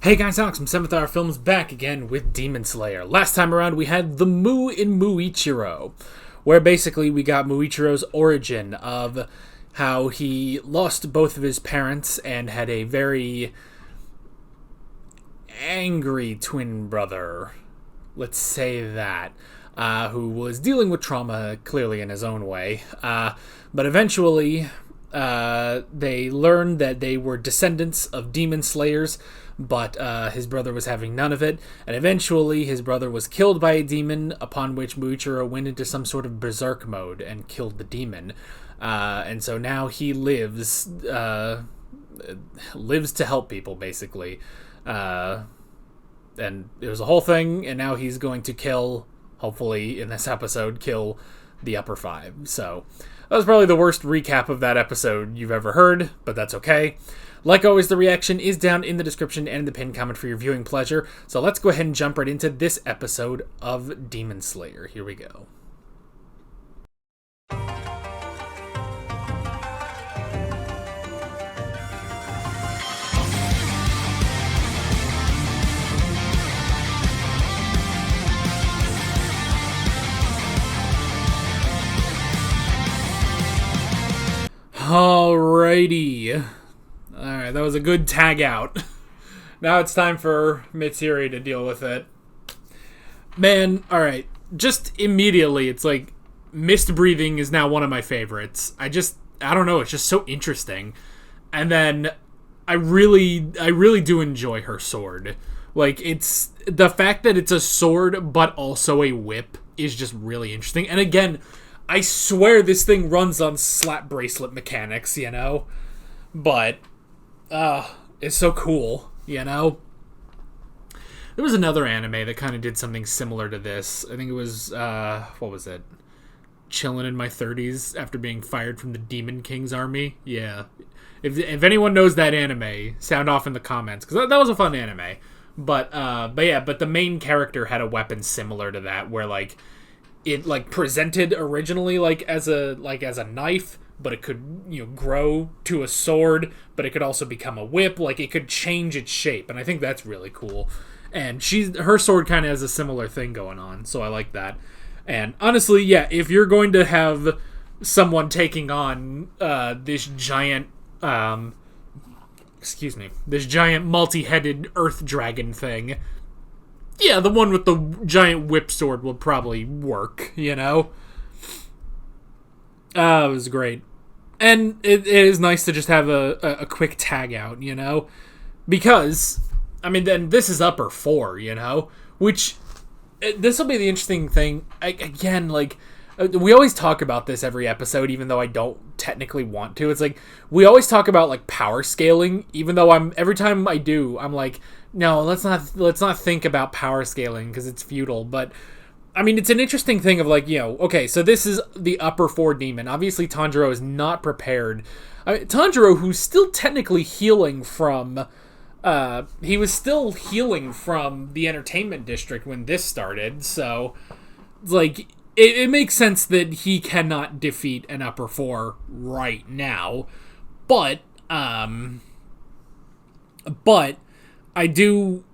Hey guys, Alex from 7th Hour Films back again with Demon Slayer. Last time around we had the Mu in Muichiro, where basically we got Muichiro's origin of how he lost both of his parents and had a very angry twin brother, let's say that, who was dealing with trauma clearly in his own way. But eventually they learned that they were descendants of demon slayers, but his brother was having none of it, and eventually his brother was killed by a demon, upon which Muichiro went into some sort of berserk mode and killed the demon. And so now he lives to help people, basically. And it was a whole thing, and now he's going to hopefully in this episode, kill the upper five. So that was probably the worst recap of that episode you've ever heard, but that's okay. Like always, the reaction is down in the description and in the pinned comment for your viewing pleasure. So let's go ahead and jump right into this episode of Demon Slayer. Here we go. Alrighty. Alright, that was a good tag out. Now it's time for Mitsuri to deal with it. Man, alright. Just immediately, it's like, mist breathing is now one of my favorites. I don't know, it's just so interesting. And then, I really do enjoy her sword. Like, it's, the fact that it's a sword, but also a whip, is just really interesting. And again, I swear this thing runs on slap bracelet mechanics, you know? But, it's so cool, you know? There was another anime that kind of did something similar to this. I think it was, what was it? Chilling in My 30s after being fired from the Demon King's army. Yeah. If anyone knows that anime, sound off in the comments, because that was a fun anime. But the main character had a weapon similar to that, where, like, it, like, presented originally, like, as a knife, but it could, you know, grow to a sword, but it could also become a whip. Like, it could change its shape, and I think that's really cool. And her sword kind of has a similar thing going on, so I like that. And honestly, yeah, if you're going to have someone taking on this giant, this giant multi-headed earth dragon thing, yeah, the one with the giant whip sword will probably work, you know? It was great. And it is nice to just have a quick tag out, you know? Because, I mean, then this is upper 4, you know? Which, this will be the interesting thing. Again, like, we always talk about this every episode, even though I don't technically want to. It's like, we always talk about, like, power scaling, even though every time I do, I'm like, no, let's not think about power scaling, because it's futile. But I mean, it's an interesting thing of, like, you know, okay, so this is the upper 4 demon. Obviously, Tanjiro is not prepared. Tanjiro, who's still technically healing from, he was still healing from the entertainment district when this started, so, like, it makes sense that he cannot defeat an upper 4 right now, but I do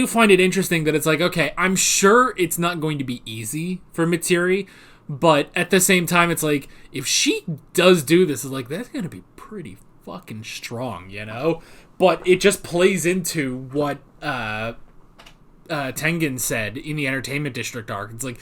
find it interesting that it's like, okay, I'm sure it's not going to be easy for Mitsuri, but at the same time, it's like, if she does do this, it's like, that's going to be pretty fucking strong, you know? But it just plays into what Tengen said in the Entertainment District arc. It's like,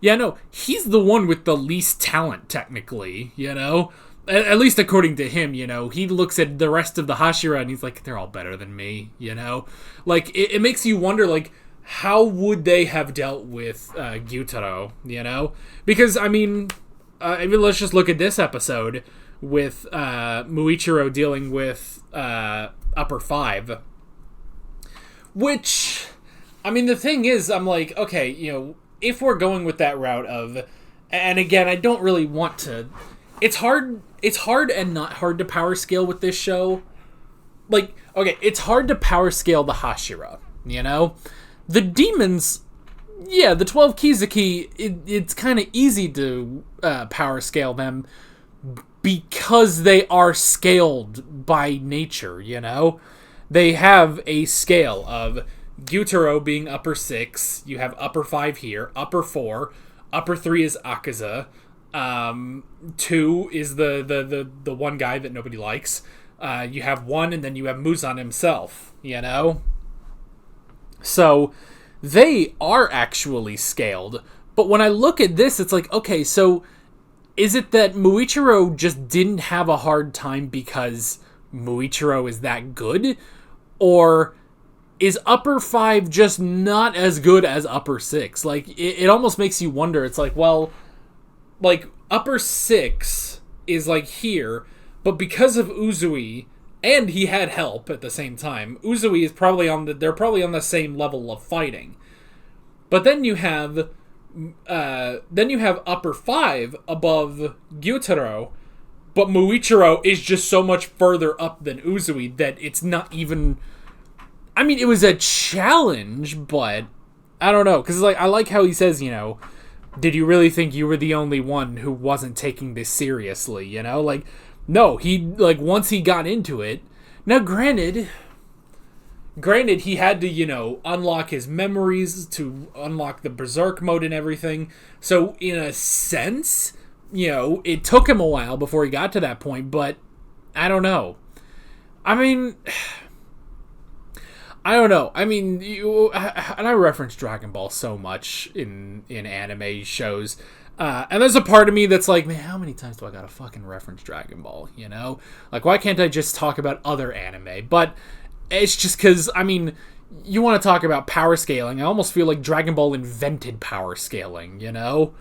yeah, no, he's the one with the least talent, technically, you know? At least according to him, you know, he looks at the rest of the Hashira and he's like, they're all better than me, you know? Like, it makes you wonder, like, how would they have dealt with Gyutaro, you know? Because, I mean, let's just look at this episode with Muichiro dealing with upper 5. Which, I mean, the thing is, I'm like, okay, you know, if we're going with that route of, and again, I don't really want to, it's hard and not hard to power scale with this show. Like, okay, it's hard to power scale the Hashira, you know? The demons, yeah, the 12 Kizuki, it's kind of easy to power scale them because they are scaled by nature, you know? they have a scale of Gyutaro being upper 6, you have upper 5 here, upper 4, upper 3 is Akaza, 2 is the one guy that nobody likes, you have 1, and then you have Muzan himself, you know? So, they are actually scaled, but when I look at this, it's like, okay, so is it that Muichiro just didn't have a hard time because Muichiro is that good? Or is upper 5 just not as good as upper 6? Like, it almost makes you wonder. It's like, well, like, upper 6 is, like, here, but because of Uzui, and he had help at the same time, Uzui is probably they're probably on the same level of fighting. But then you have upper 5 above Gyutaro, but Muichiro is just so much further up than Uzui that it's not even... I mean, it was a challenge, but I don't know. Because like, I like how he says, you know, did you really think you were the only one who wasn't taking this seriously, you know? Like, no, he, like, once he got into it... Now, granted, he had to, you know, unlock his memories to unlock the Berserk mode and everything. So, in a sense, you know, it took him a while before he got to that point, but I don't know. I mean... I don't know. I mean, and I reference Dragon Ball so much in anime shows, and there's a part of me that's like, man, how many times do I gotta fucking reference Dragon Ball, you know? Like, why can't I just talk about other anime? But it's just because, I mean, you want to talk about power scaling, I almost feel like Dragon Ball invented power scaling, you know?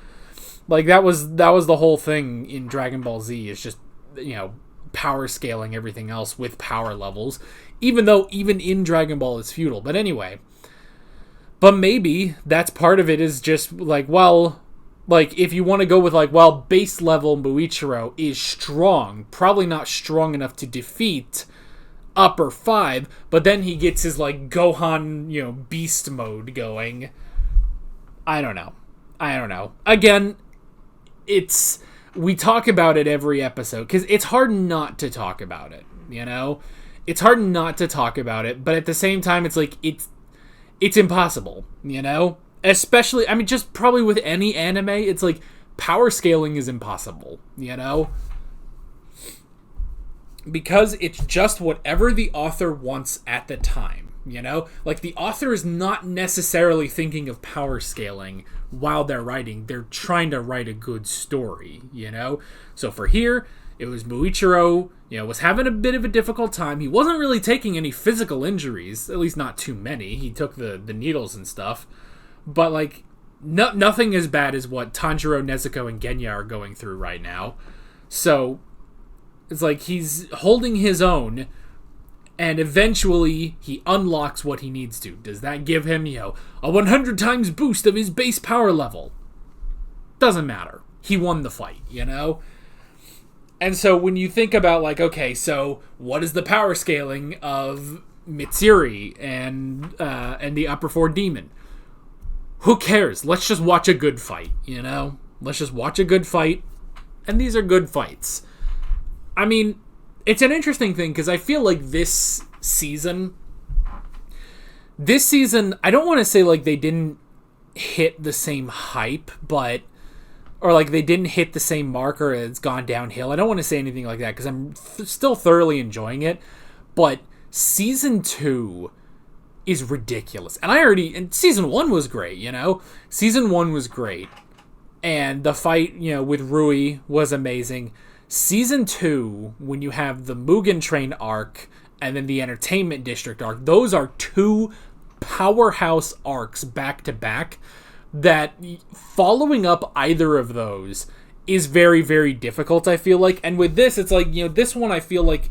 Like, that was the whole thing in Dragon Ball Z, is just, you know, power scaling everything else with power levels, even though even in Dragon Ball it's feudal. But anyway, but maybe that's part of it, is just like, well, like, if you want to go with like, well, base level Muichiro is strong, probably not strong enough to defeat upper 5, but then he gets his like Gohan, you know, beast mode going. I don't know. Again, we talk about it every episode, because it's hard not to talk about it, you know? It's hard not to talk about it, but at the same time, it's like, it's impossible, you know? Especially, I mean, just probably with any anime, it's like, power scaling is impossible, you know? Because it's just whatever the author wants at the time, you know? Like, the author is not necessarily thinking of power scaling while they're writing. They're trying to write a good story, you know? So for here, it was Muichiro, you know, was having a bit of a difficult time. He wasn't really taking any physical injuries, at least not too many. He took the needles and stuff. But, like, nothing as bad as what Tanjiro, Nezuko, and Genya are going through right now. So, it's like he's holding his own, and eventually he unlocks what he needs to. Does that give him, you know, a 100 times boost of his base power level? Doesn't matter. He won the fight, you know? And so when you think about, like, okay, so what is the power scaling of Mitsuri and the Upper 4 Demon? Who cares? Let's just watch a good fight, you know? Let's just watch a good fight, and these are good fights. I mean, it's an interesting thing, because I feel like this season, I don't want to say, like, they didn't hit the same hype, but... or, like, they didn't hit the same mark, or it's gone downhill. I don't want to say anything like that, because I'm still thoroughly enjoying it. But Season 2 is ridiculous. And Season 1 was great, you know? Season 1 was great. And the fight, you know, with Rui was amazing. Season 2, when you have the Mugen Train arc, and then the Entertainment District arc, those are 2 powerhouse arcs back-to-back, that following up either of those is very, very difficult, I feel like. And with this, it's like, you know, this one I feel like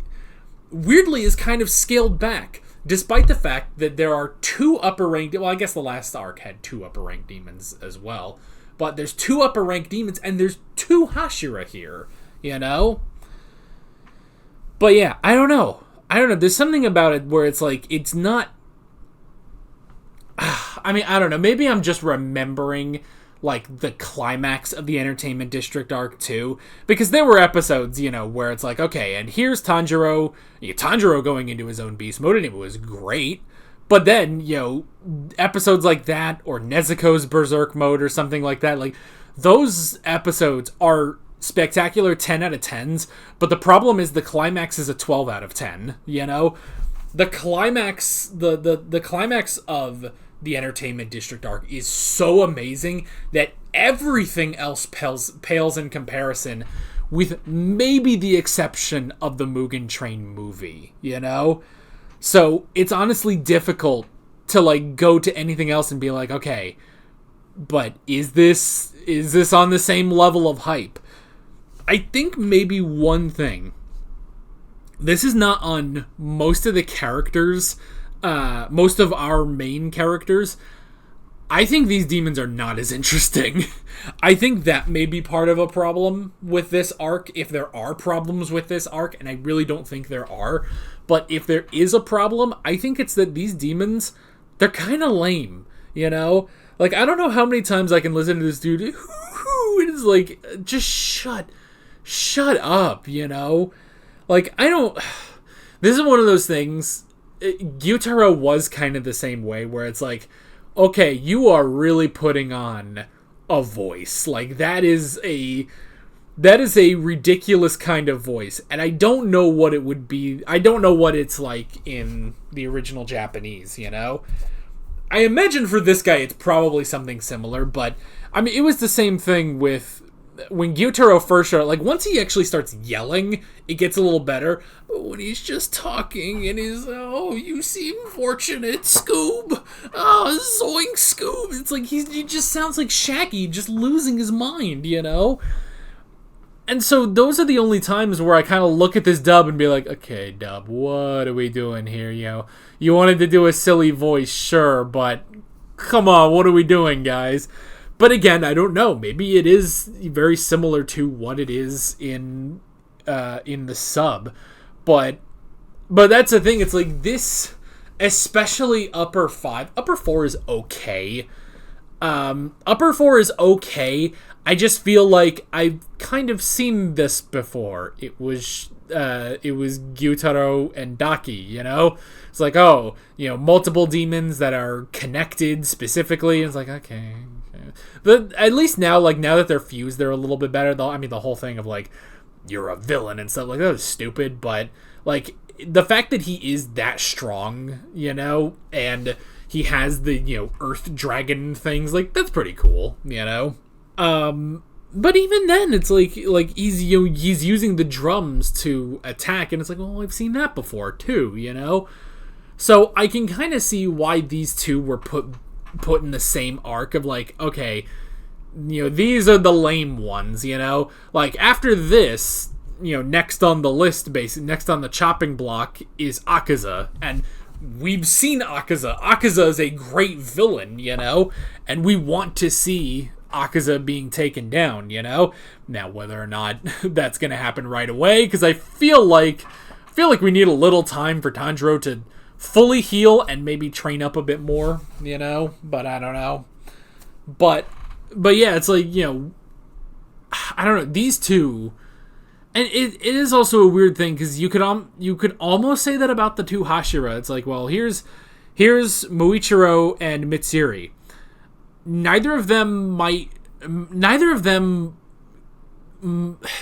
weirdly is kind of scaled back, despite the fact that there are 2 upper rank, well, I guess the last arc had 2 upper rank demons as well, but there's 2 upper rank demons and there's 2 Hashira here, you know? But yeah, I don't know. There's something about it where it's like, it's not... I mean, I don't know. Maybe I'm just remembering like the climax of the Entertainment District arc too, because there were episodes, you know, where it's like, okay, and here's Tanjiro going into his own beast mode, and it was great. But then, you know, episodes like that, or Nezuko's Berserk mode or something like that, like, those episodes are spectacular 10 out of 10s, but the problem is the climax is a 12 out of 10, you know? The climax, the climax of the Entertainment District arc is so amazing that everything else pales in comparison, with maybe the exception of the Mugen Train movie, you know? So it's honestly difficult to like go to anything else and be like, okay, but is this on the same level of hype? I think maybe one thing. This is not on most of the characters, most of our main characters. I think these demons are not as interesting. I think that may be part of a problem with this arc, if there are problems with this arc, and I really don't think there are. But if there is a problem, I think it's that these demons, they're kind of lame, you know? Like, I don't know how many times I can listen to this dude, it's like, just shut up, you know? Like, this is one of those things, Gyutaro was kind of the same way, where it's like, okay, you are really putting on a voice. Like, that is a ridiculous kind of voice, and I don't know what it would be. I don't know what it's like in the original Japanese, you know? I imagine for this guy it's probably something similar, but, I mean, it was the same thing with when Gyutaro first showed up. Like, once he actually starts yelling, it gets a little better. But when he's just talking and he's, oh, you seem fortunate, Scoob. Oh, zoink, Scoob. It's like, he just sounds like Shaggy just losing his mind, you know? And so those are the only times where I kind of look at this dub and be like, okay, dub, what are we doing here? You know, you wanted to do a silly voice, sure, but come on, what are we doing, guys? But again, I don't know. Maybe it is very similar to what it is in the sub, but that's the thing. It's like this, especially upper 5. Upper 4 is okay. Upper 4 is okay. I just feel like I've kind of seen this before. It was Gyutaro and Daki, you know? It's like, oh, you know, multiple demons that are connected specifically. It's like, okay. But at least now, like, now that they're fused, they're a little bit better. Though, I mean, the whole thing of, like, you're a villain and stuff, like, that was stupid. But, like, the fact that he is that strong, you know, and he has the, you know, earth dragon things, like, that's pretty cool, you know? But even then, it's like he's using the drums to attack, and it's like, well, I've seen that before too, you know. So I can kind of see why these two were put in the same arc of like, okay, you know, these are the lame ones, you know. Like after this, you know, next on the list, next on the chopping block is Akaza, and we've seen Akaza. Akaza is a great villain, you know, and we want to see Akaza being taken down, you know? Now, whether or not that's going to happen right away, because I feel like we need a little time for Tanjiro to fully heal and maybe train up a bit more, you know? But I don't know. But yeah, it's like, you know, I don't know, these two, and it is also a weird thing, because you could almost say that about the two Hashira. It's like, well, here's Muichiro and Mitsuri. Neither of them,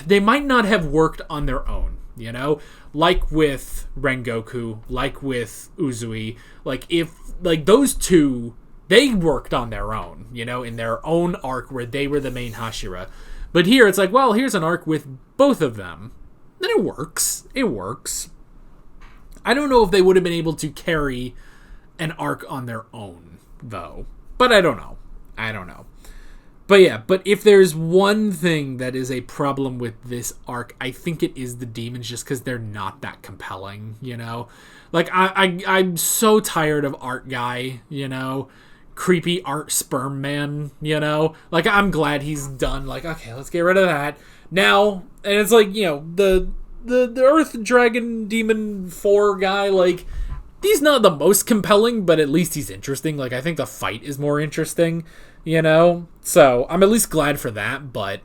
they might not have worked on their own, you know? Like with Rengoku, like with Uzui, like if, like those two, they worked on their own, you know, in their own arc where they were the main Hashira. But here it's like, well, here's an arc with both of them. Then it works. It works. I don't know if they would have been able to carry an arc on their own, though. But I don't know. But yeah, but if there's one thing that is a problem with this arc, I think it is the demons, just because they're not that compelling, you know? Like, I'm so tired of art guy, you know? Creepy art sperm man, you know? Like, I'm glad he's done. Like, okay, let's get rid of that. Now, and it's like, you know, the Earth Dragon Demon 4 guy, like, he's not the most compelling, but at least he's interesting. Like, I think the fight is more interesting, you know? So, I'm at least glad for that, but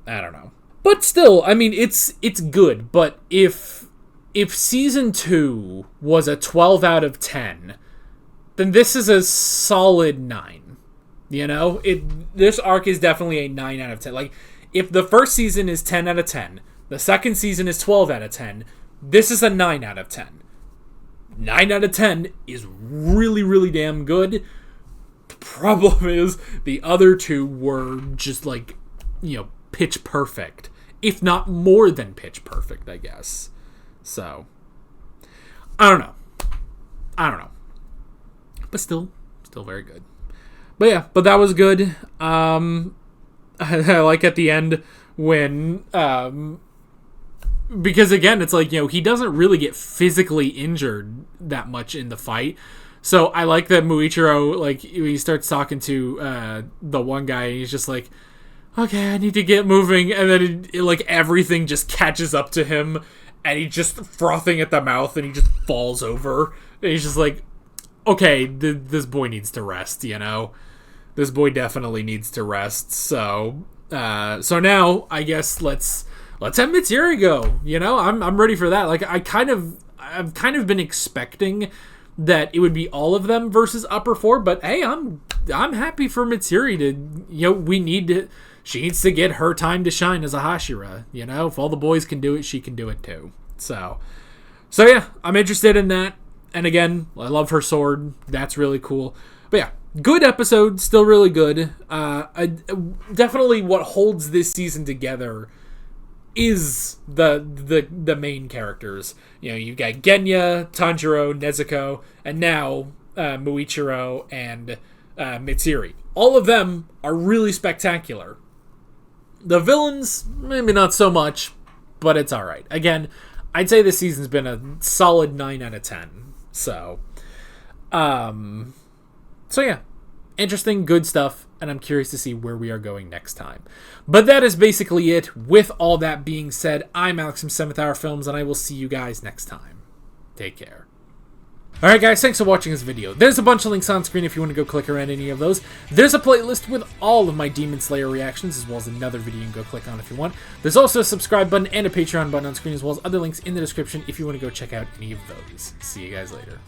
I don't know. But still, I mean, it's good, but if season 2 was a 12 out of 10, then this is a solid 9. You know? This arc is definitely a 9 out of 10. Like, if the first season is 10 out of 10, the second season is 12 out of 10, this is a 9 out of 10. 9 out of 10 is really, really damn good. The problem is the other two were just like, you know, pitch perfect. If not more than pitch perfect, I guess. So, I don't know. But still very good. But yeah, but that was good. I like at the end when, because again, it's like, you know, he doesn't really get physically injured that much in the fight. So I like that Muichiro, like, he starts talking to the one guy, and he's just like, okay, I need to get moving. And then like everything just catches up to him, and he's just frothing at the mouth, and he just falls over. And he's just like, okay, this boy needs to rest, you know? This boy definitely needs to rest. So now I guess let's have Mitsuri go. You know, I'm ready for that. Like, I've kind of been expecting that it would be all of them versus Upper 4, but hey, I'm happy for Mitsuri to, you know, she needs to get her time to shine as a Hashira. You know, if all the boys can do it, she can do it too. So yeah, I'm interested in that. And again, I love her sword. That's really cool. But yeah, good episode, still really good. Definitely what holds this season together is the main characters. You know, you got Genya, Tanjiro, Nezuko, and now Muichiro and Mitsuri. All of them are really spectacular. The villains, maybe not so much, but it's alright. Again, I'd say this season's been a solid 9 out of 10. So yeah, interesting, good stuff, and I'm curious to see where we are going next time. But that is basically it. With all that being said, I'm Alex from 7th Hour Films, and I will see you guys next time. Take care. Alright guys, thanks for watching this video. There's a bunch of links on screen if you want to go click around any of those. There's a playlist with all of my Demon Slayer reactions, as well as another video you can go click on if you want. There's also a subscribe button and a Patreon button on screen, as well as other links in the description if you want to go check out any of those. See you guys later.